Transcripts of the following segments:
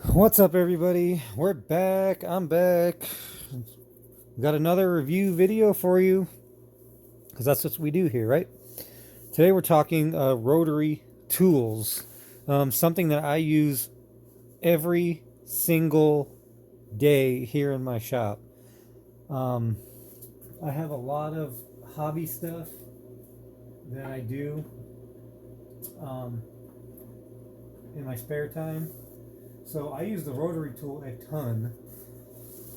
What's up, everybody? We're back. I'm back. Got another review video for you because that's what we do here, right? Today we're talking rotary tools, something that I use every single day here in my shop. Um, I have a lot of hobby stuff that I do um, in my spare time. So I use the rotary tool a ton.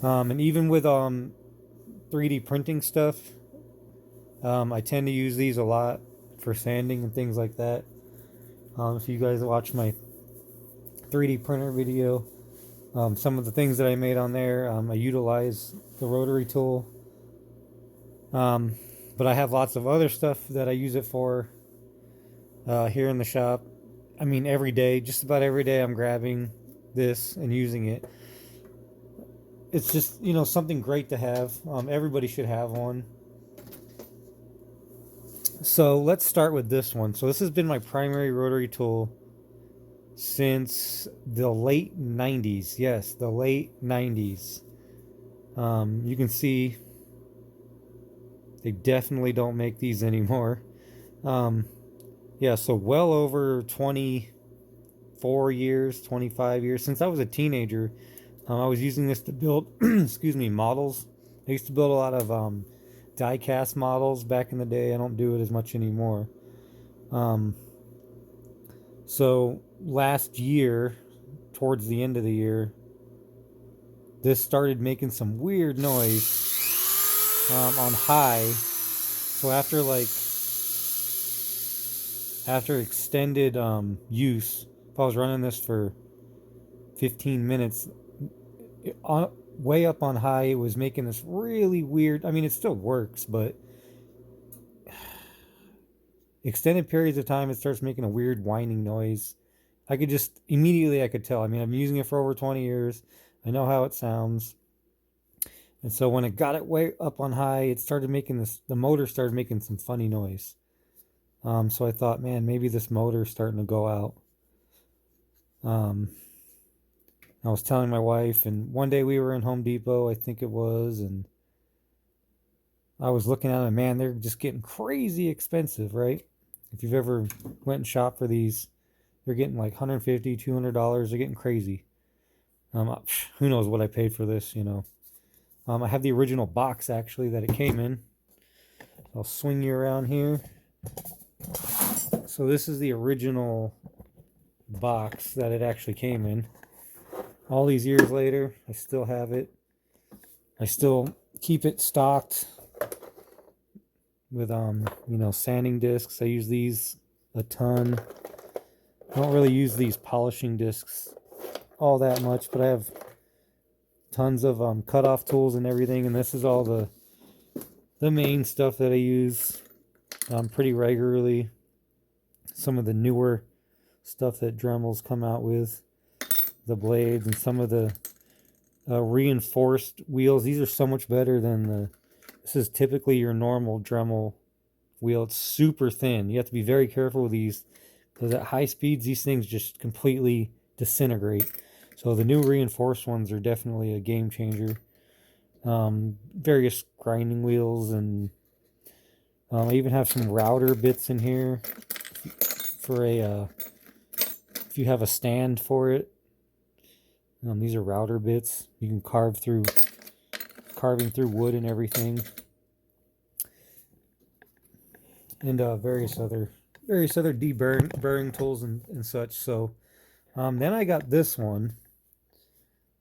And even with 3D printing stuff, I tend to use these a lot for sanding and things like that. If you guys watch my 3D printer video, some of the things that I made on there, I utilize the rotary tool. But I have lots of other stuff that I use it for here in the shop. I mean, every day, just about every day, I'm grabbing this and using it. It's just, something great to have. Everybody should have one. So let's start with this one. So this has been my primary rotary tool since the late 90s. Yes, the late 90s. You can see they definitely don't make these anymore. Yeah, so well over 24 years, 25 years. Since I was a teenager, I was using this to build, excuse me, models. I used to build a lot of die cast models back in the day. I don't do it as much anymore. So last year, towards the end of the year, this started making some weird noise on high. So after extended use, if I was running this for 15 minutes, way up on high, it was making this really weird. I mean, it still works, but extended periods of time, it starts making a weird whining noise. I could tell. I mean, I've been using it for over 20 years. I know how it sounds. And so when it got it way up on high, the motor started making some funny noise. So I thought, man, maybe this motor's starting to go out. I was telling my wife, and one day we were in Home Depot, I think it was, and I was looking at them, man, they're just getting crazy expensive, right? If you've ever went and shopped for these, they're getting like $150, $200. They're getting crazy. Who knows what I paid for this, I have the original box, actually, that it came in. I'll swing you around here. So this is the original box that it actually came in. All these years later, I still have it. I still keep it stocked with sanding discs. I use these a ton. I don't really use these polishing discs all that much, but I have tons of cutoff tools and everything, and this is all the main stuff that I use pretty regularly. Some of the newer stuff that Dremel's come out with, the blades, and some of the reinforced wheels. These are so much better than this is typically your normal Dremel wheel. It's super thin. You have to be very careful with these because at high speeds, these things just completely disintegrate. So the new reinforced ones are definitely a game changer. Various grinding wheels, and I even have some router bits in here for if you have a stand for it. These are router bits. You can carving through wood and everything, and various other deburring tools and such. So then I got this one,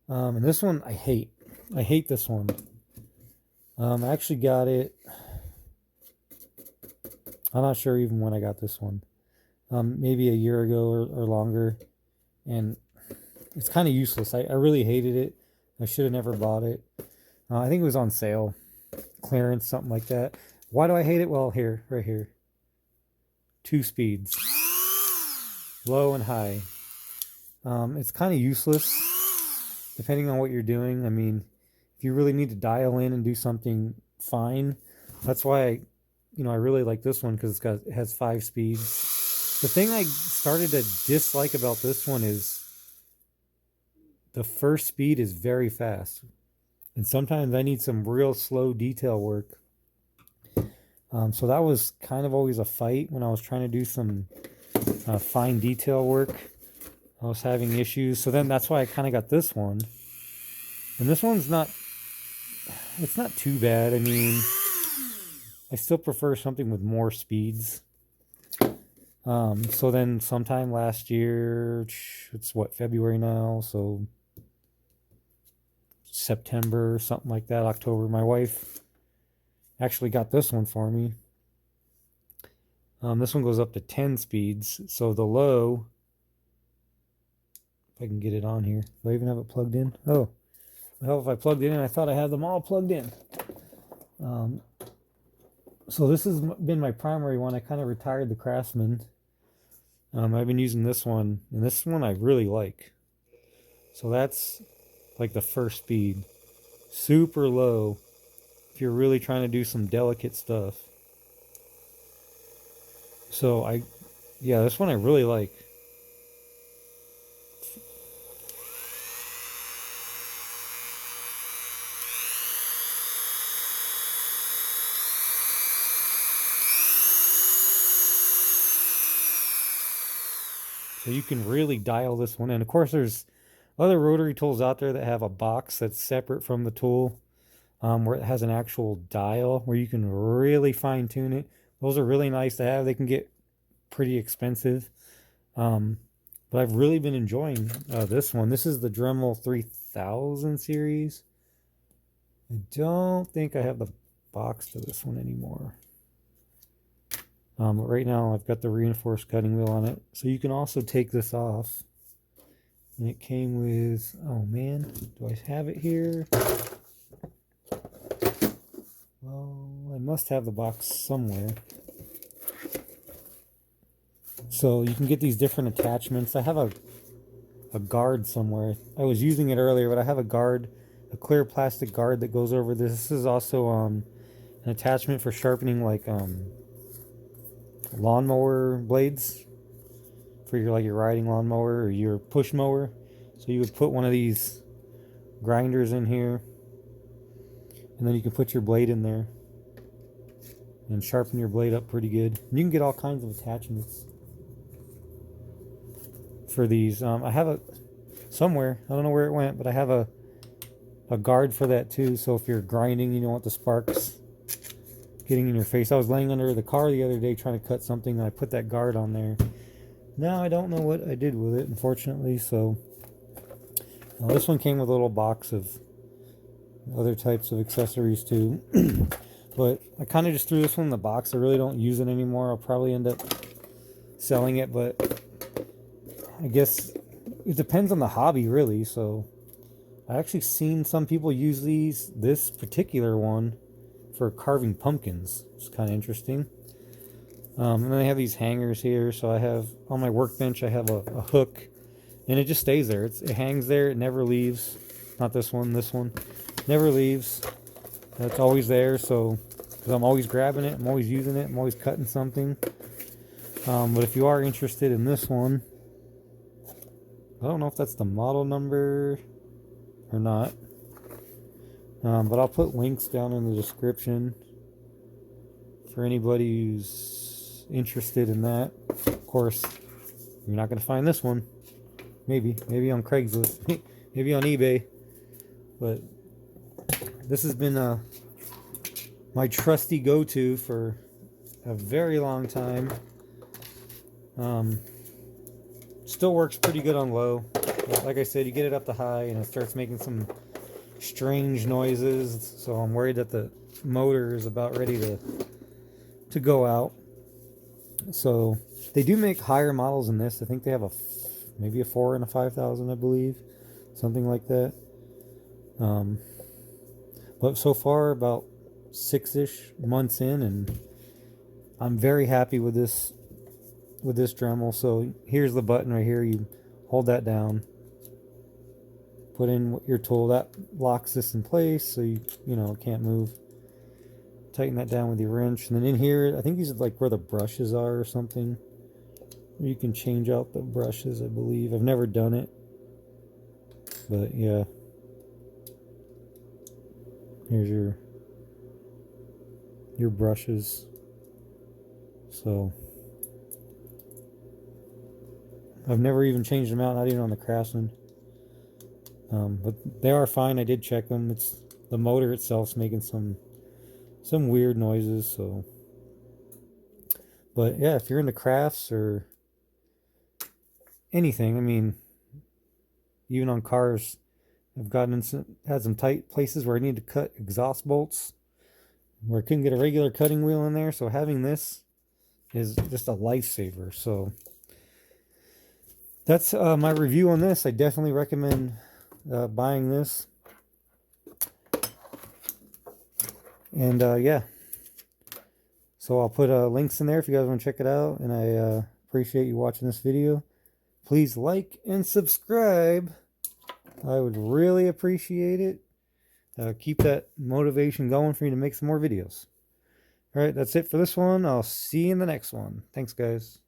and this one I hate this one. I actually got it, I'm not sure even when I got this one, maybe a year ago or longer, and it's kind of useless. I really hated it. I should have never bought it. I think it was on sale, clearance, something like that. Why do I hate it? Well, right here. 2 speeds, low and high. It's kind of useless depending on what you're doing. I mean, if you really need to dial in and do something fine, that's why I really like this one, because it has 5 speeds. The thing I started to dislike about this one is the first speed is very fast. And sometimes I need some real slow detail work. So that was kind of always a fight when I was trying to do some fine detail work. I was having issues. So then that's why I kind of got this one. And this one's not, it's not too bad. I mean, I still prefer something with more speeds. So then sometime last year, it's what, February now, so September, something like that, October, my wife actually got this one for me. This one goes up to 10 speeds, so the low, if I can get it on here. Do I even have it plugged in? Oh, the hell if I plugged it in, I thought I had them all plugged in. So this has been my primary one. I kind of retired the Craftsman. I've been using this one, and this one I really like. So that's like the first speed. Super low if you're really trying to do some delicate stuff. So yeah, this one I really like. So you can really dial this one in. Of course, there's other rotary tools out there that have a box that's separate from the tool, where it has an actual dial where you can really fine tune it. Those are really nice to have. They can get pretty expensive. But I've really been enjoying this one. This is the Dremel 3000 series. I don't think I have the box to this one anymore. But right now I've got the reinforced cutting wheel on it. So you can also take this off. And it came with, oh man, do I have it here? Well, I must have the box somewhere. So you can get these different attachments. I have a guard somewhere. I was using it earlier, but I have a guard, a clear plastic guard that goes over this. This is also an attachment for sharpening like lawnmower blades for your riding lawnmower or your push mower. So you would put one of these grinders in here, and then you can put your blade in there and sharpen your blade up pretty good. And you can get all kinds of attachments for these. I have a somewhere, I don't know where it went, but I have a guard for that too. So if you're grinding, you don't want the sparks getting in your face. I was laying under the car the other day trying to cut something, and I put that guard on there. Now I don't know what I did with it, unfortunately. So this one came with a little box of other types of accessories too. But I kind of just threw this one in the box. I really don't use it anymore. I'll probably end up selling it, but I guess it depends on the hobby, really. So I actually seen some people use this particular one for carving pumpkins. It's kind of interesting. And then I have these hangers here. So I have on my workbench, I have a hook, and it just stays there. It hangs there. It never leaves. Not this one. This one never leaves. It's always there. So because I'm always grabbing it, I'm always using it, I'm always cutting something. But if you are interested in this one, I don't know if that's the model number or not. But I'll put links down in the description for anybody who's interested in that. Of course, you're not going to find this one. Maybe on Craigslist, maybe on eBay. But this has been my trusty go-to for a very long time. Still works pretty good on low. But like I said, you get it up to high and it starts making some strange noises. So I'm worried that the motor is about ready to go out. So they do make higher models than this. I think they have maybe a 4 and a 5000, I believe, something like that. But so far about 6-ish months in, and I'm very happy with this Dremel. So here's the button right here. You hold that down, put in your tool, that locks this in place so you it can't move. Tighten that down with your wrench, and then in here, I think these are like where the brushes are or something. You can change out the brushes, I believe. I've never done it. But yeah, here's your brushes. So I've never even changed them out, not even on the Craftsman. But they are fine. I did check them. It's the motor itself's making some weird noises. So, but yeah, if you're into crafts or anything, I mean, even on cars, I've had some tight places where I need to cut exhaust bolts where I couldn't get a regular cutting wheel in there. So having this is just a lifesaver. So that's my review on this. I definitely recommend buying this. And yeah, so I'll put links in there if you guys want to check it out. And I appreciate you watching this video. Please like and subscribe. I would really appreciate it. Keep that motivation going for me to make some more videos. All right, that's it for this one. I'll see you in the next one. Thanks, guys.